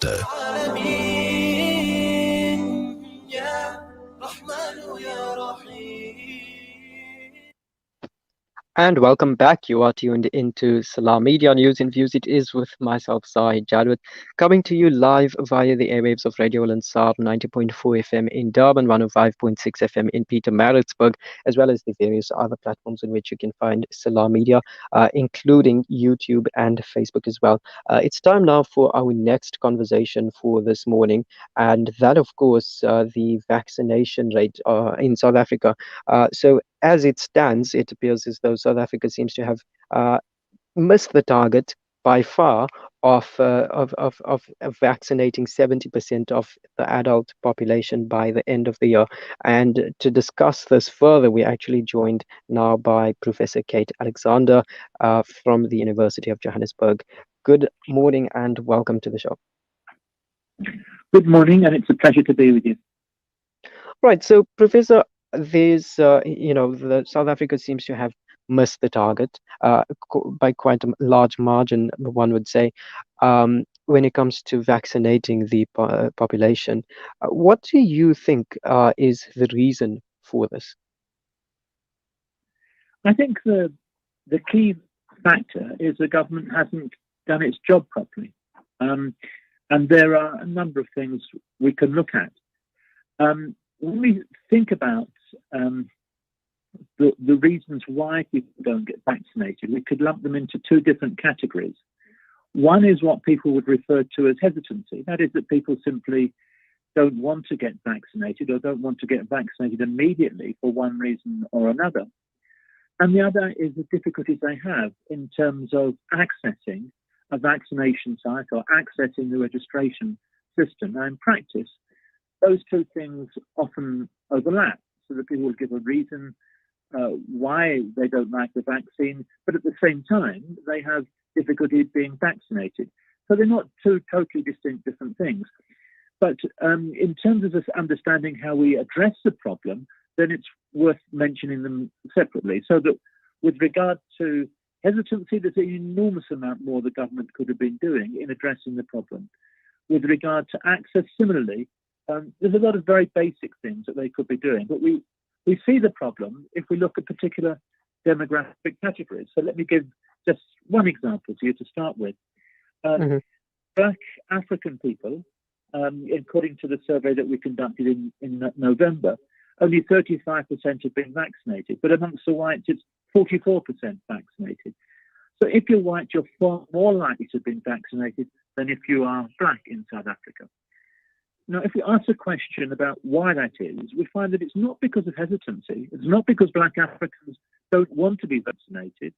العالمين يا رحمن يا رحيم. And welcome back. You are tuned into Salam Media News and Views. It is with myself, Zahid Jadwat, coming to you live via the airwaves of Radio Lansar 90.4 FM in Durban, 105.6 FM in Pietermaritzburg, as well as the various other platforms in which you can find Salam Media, including YouTube and Facebook as well. It's time now for our next conversation for this morning, and that, of course, the vaccination rate in South Africa. So as it stands, it appears as though South Africa seems to have uh, missed the target by far of vaccinating 70% of the adult population by the end of the year. And to discuss this further, we're actually joined now by Professor Kate Alexander from the University of Johannesburg. Good morning and welcome to the show. Good morning, and it's a pleasure to be with you. Right. So, Professor, there's, the South Africa seems to have missed the target by quite a large margin, one would say, when it comes to vaccinating the population. What do you think is the reason for this? I think the key factor is the government hasn't done its job properly. And there are a number of things we can look at. When we think about the reasons why people don't get vaccinated, we could lump them into two different categories. One is what people would refer to as hesitancy. That is that people simply don't want to get vaccinated or don't want to get vaccinated immediately for one reason or another. And the other is the difficulties they have in terms of accessing a vaccination site or accessing the registration system. Now, in practice, those two things often overlap, so that people will give a reason why they don't like the vaccine, but at the same time, they have difficulty being vaccinated. So they're not two totally distinct different things. But in terms of us understanding how we address the problem, then it's worth mentioning them separately. So that with regard to hesitancy, there's an enormous amount more the government could have been doing in addressing the problem. With regard to access, similarly, there's a lot of very basic things that they could be doing. But we see the problem if we look at particular demographic categories. So let me give just one example to you to start with. Black African people, according to the survey that we conducted in November, only 35% have been vaccinated, but amongst the whites, it's 44% vaccinated. So if you're white, you're far more likely to have been vaccinated than if you are black in South Africa. Now, if we ask a question about why that is, we find that it's not because of hesitancy. It's not because black Africans don't want to be vaccinated.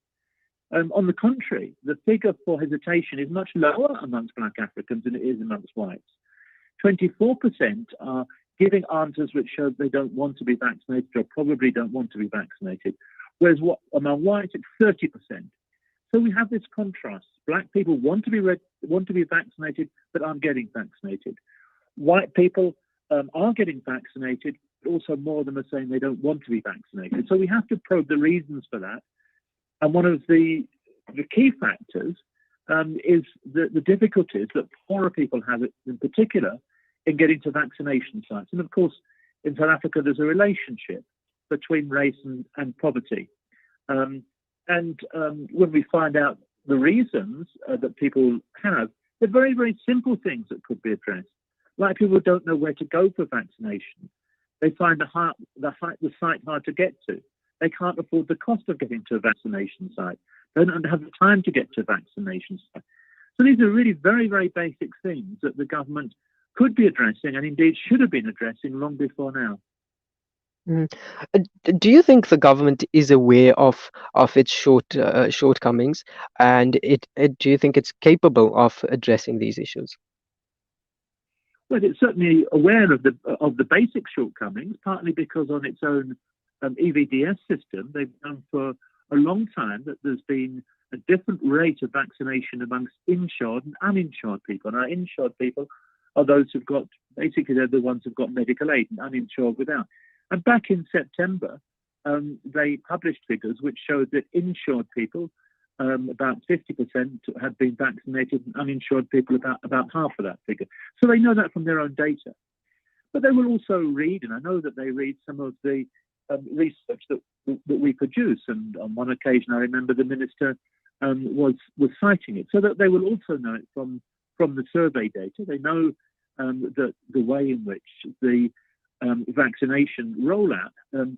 On the contrary, the figure for hesitation is much lower amongst black Africans than it is amongst whites. 24% are giving answers which show they don't want to be vaccinated or probably don't want to be vaccinated, whereas among whites it's 30%. So we have this contrast. Black people want to be vaccinated but aren't getting vaccinated. White people are getting vaccinated, but also more of them are saying they don't want to be vaccinated. So we have to probe the reasons for that. And one of the key factors is the difficulties that poorer people have in particular in getting to vaccination sites. And of course, in South Africa, there's a relationship between race and poverty. And when we find out the reasons that people have, they're very, very simple things that could be addressed. Like people don't know where to go for vaccination. They find the site hard to get to. They can't afford the cost of getting to a vaccination site. They don't have the time to get to a vaccination site. So these are really very, very basic things that the government could be addressing and indeed should have been addressing long before now. Do you think the government is aware of its shortcomings, and do you think it's capable of addressing these issues? Well, it's certainly aware of the basic shortcomings, partly because on its own EVDS system, they've known for a long time that there's been a different rate of vaccination amongst insured and uninsured people. Now, insured people are those who've got, basically they're the ones who've got medical aid, and uninsured without. And back in September, they published figures which showed that insured people about 50% had been vaccinated, and uninsured people about half of that figure. So they know that from their own data. But they will also read, and I know that they read some of the research that we produce. And on one occasion, I remember the minister was citing it, so that they will also know it from the survey data. They know that the way in which the vaccination rollout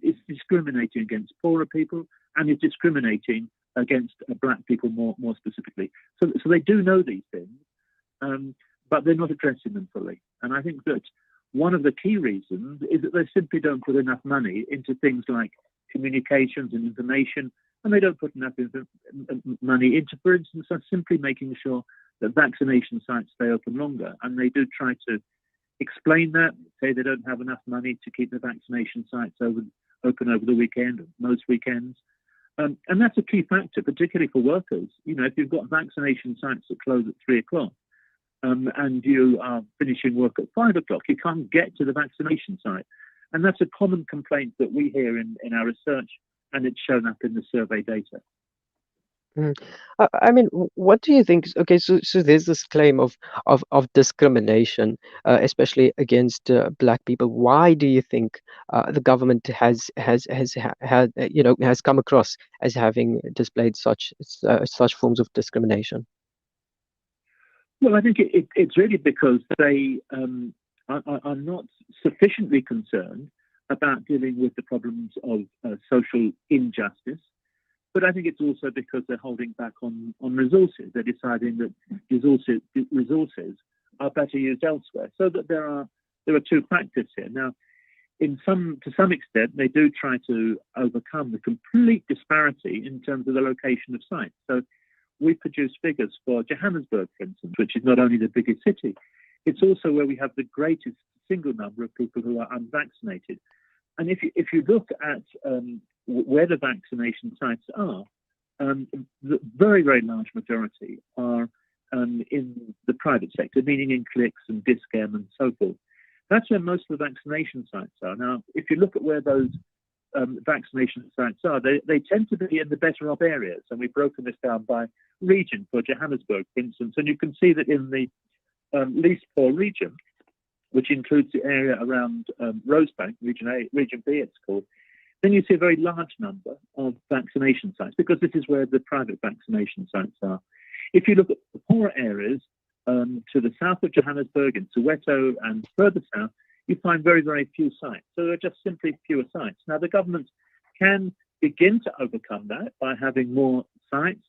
is discriminating against poorer people and is discriminating against black people more specifically. So they do know these things, but they're not addressing them fully. And I think that one of the key reasons is that they simply don't put enough money into things like communications and information, and they don't put enough money into, for instance, simply making sure that vaccination sites stay open longer. And they do try to explain that, say they don't have enough money to keep the vaccination sites open over the weekend, most weekends. And that's a key factor, particularly for workers. You know, if you've got vaccination sites that close at 3 o'clock and you are finishing work at 5 o'clock, you can't get to the vaccination site. And that's a common complaint that we hear in our research, and it's shown up in the survey data. I mean, what do you think? Okay, so there's this claim of discrimination, especially against black people. Why do you think the government has come across as having displayed such forms of discrimination? Well, I think it's really because they are not sufficiently concerned about dealing with the problems of social injustice. But I think it's also because they're holding back on resources. They're deciding that resources are better used elsewhere. So that there are two factors here. Now, to some extent, they do try to overcome the complete disparity in terms of the location of sites. So we produce figures for Johannesburg, for instance, which is not only the biggest city, it's also where we have the greatest single number of people who are unvaccinated. And if you look at where the vaccination sites are, the very, very large majority are in the private sector, meaning in clicks and Discam and so forth. That's where most of the vaccination sites are. Now, if you look at where those vaccination sites are, they tend to be in the better off areas. And we've broken this down by region for Johannesburg, for instance. And you can see that in the least poor region, which includes the area around Rosebank, Region A, Region B it's called, then you see a very large number of vaccination sites, because this is where the private vaccination sites are. If you look at the poorer areas to the south of Johannesburg, in Soweto and further south, you find very, very few sites. So there are just simply fewer sites. Now, the government can begin to overcome that by having more sites,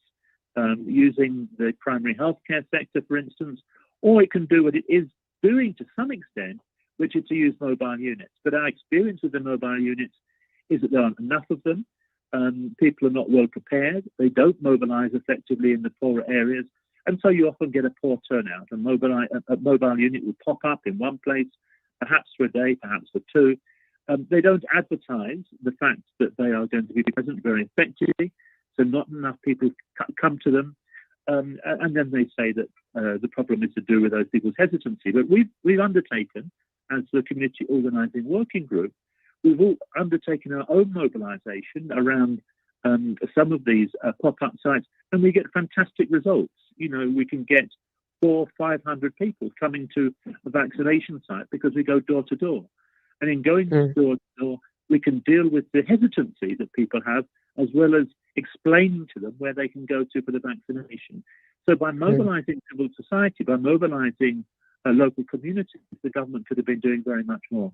using the primary healthcare sector, for instance, or it can do what it is doing to some extent, which is to use mobile units. But our experience with the mobile units is that there aren't enough of them. People are not well prepared. They don't mobilize effectively in the poorer areas. And so you often get a poor turnout. A mobile unit will pop up in one place, perhaps for a day, perhaps for two. They don't advertise the fact that they are going to be present very effectively. So not enough people come to them. And then they say that the problem is to do with those people's hesitancy. But we've undertaken, as the community organising working group, we've all undertaken our own mobilisation around some of these pop-up sites, and we get fantastic results. You know, we can get 400-500 people coming to a vaccination site because we go door to door. And in going door to door, we can deal with the hesitancy that people have, as well as explaining to them where they can go to for the vaccination. So by mobilising civil society, by mobilising local communities, the government could have been doing very much more.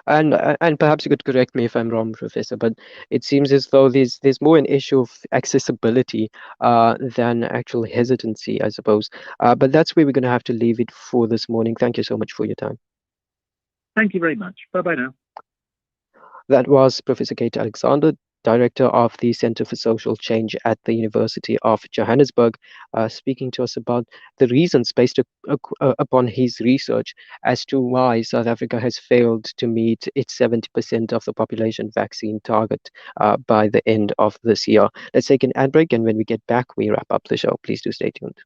And perhaps you could correct me if I'm wrong, Professor, but it seems as though there's more an issue of accessibility than actual hesitancy, I suppose. But that's where we're going to have to leave it for this morning. Thank you so much for your time. Thank you very much. Bye-bye now. That was Professor Kate Alexander, Director of the Center for Social Change at the University of Johannesburg, speaking to us about the reasons based upon his research as to why South Africa has failed to meet its 70% of the population vaccine target by the end of this year. Let's take an ad break, and when we get back, we wrap up the show. Please do stay tuned.